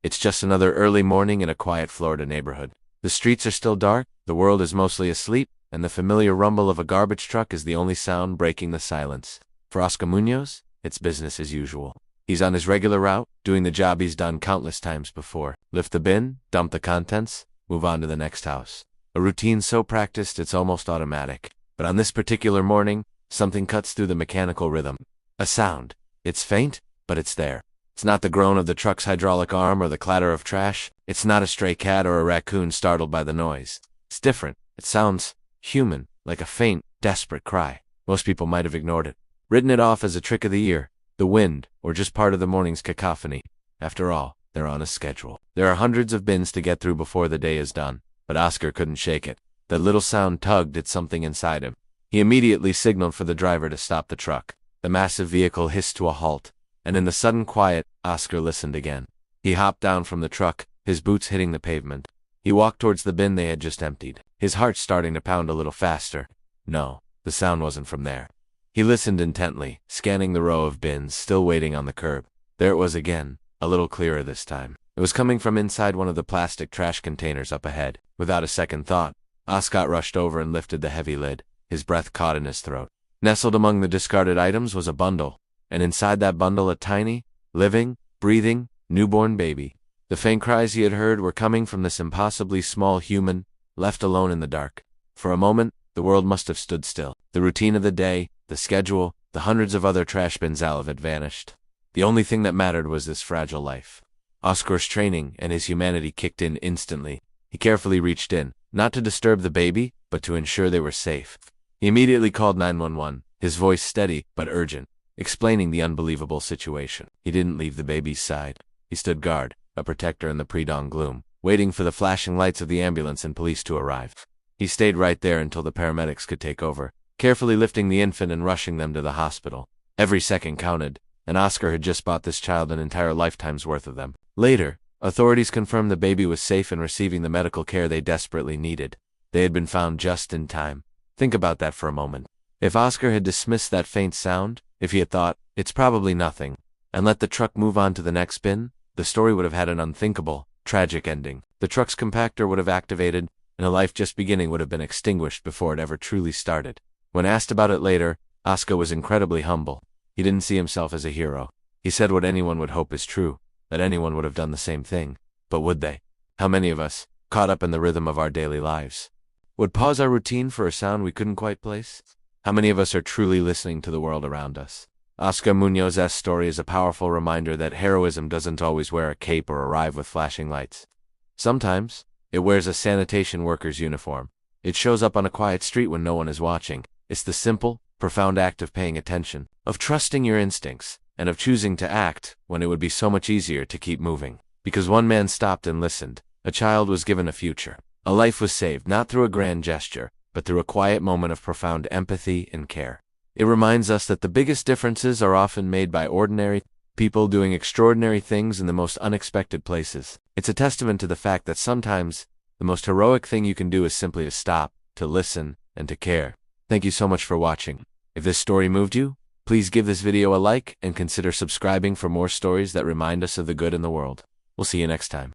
It's just another early morning in a quiet Florida neighborhood. The streets are still dark, the world is mostly asleep, and the familiar rumble of a garbage truck is the only sound breaking the silence. For Oscar Munoz, it's business as usual. He's on his regular route, doing the job he's done countless times before. Lift the bin, dump the contents, move on to the next house. A routine so practiced it's almost automatic. But on this particular morning, something cuts through the mechanical rhythm. A sound. It's faint, but it's there. It's not the groan of the truck's hydraulic arm or the clatter of trash. It's not a stray cat or a raccoon startled by the noise. It's different. It sounds human, like a faint, desperate cry. Most people might have ignored it, written it off as a trick of the ear, the wind, or just part of the morning's cacophony. After all, they're on a schedule. There are hundreds of bins to get through before the day is done, but Oscar couldn't shake it. That little sound tugged at something inside him. He immediately signaled for the driver to stop the truck. The massive vehicle hissed to a halt, and in the sudden quiet, Oscar listened again. He hopped down from the truck, his boots hitting the pavement. He walked towards the bin they had just emptied, his heart starting to pound a little faster. No, the sound wasn't from there. He listened intently, scanning the row of bins still waiting on the curb. There it was again, a little clearer this time. It was coming from inside one of the plastic trash containers up ahead. Without a second thought, Oscar rushed over and lifted the heavy lid, his breath caught in his throat. Nestled among the discarded items was a bundle, and inside that bundle a tiny, living, breathing, newborn baby. The faint cries he had heard were coming from this impossibly small human, left alone in the dark. For a moment, the world must have stood still. The routine of the day, the schedule, the hundreds of other trash bins out of it vanished. The only thing that mattered was this fragile life. Oscar's training and his humanity kicked in instantly. He carefully reached in, not to disturb the baby, but to ensure they were safe. He immediately called 911, his voice steady but urgent, explaining the unbelievable situation. He didn't leave the baby's side. He stood guard, a protector in the pre-dawn gloom, waiting for the flashing lights of the ambulance and police to arrive. He stayed right there until the paramedics could take over, carefully lifting the infant and rushing them to the hospital. Every second counted, and Oscar had just bought this child an entire lifetime's worth of them. Later, authorities confirmed the baby was safe and receiving the medical care they desperately needed. They had been found just in time. Think about that for a moment. If Oscar had dismissed that faint sound, if he had thought, it's probably nothing, and let the truck move on to the next bin, the story would have had an unthinkable, tragic ending. The truck's compactor would have activated, and a life just beginning would have been extinguished before it ever truly started. When asked about it later, Oscar was incredibly humble. He didn't see himself as a hero. He said what anyone would hope is true, that anyone would have done the same thing. But would they? How many of us, caught up in the rhythm of our daily lives, would pause our routine for a sound we couldn't quite place? How many of us are truly listening to the world around us? Oscar Munoz's story is a powerful reminder that heroism doesn't always wear a cape or arrive with flashing lights. Sometimes, it wears a sanitation worker's uniform. It shows up on a quiet street when no one is watching. It's the simple, profound act of paying attention, of trusting your instincts, and of choosing to act when it would be so much easier to keep moving. Because one man stopped and listened, a child was given a future. A life was saved, not through a grand gesture, but through a quiet moment of profound empathy and care. It reminds us that the biggest differences are often made by ordinary people doing extraordinary things in the most unexpected places. It's a testament to the fact that sometimes the most heroic thing you can do is simply to stop, to listen, and to care. Thank you so much for watching. If this story moved you, please give this video a like and consider subscribing for more stories that remind us of the good in the world. We'll see you next time.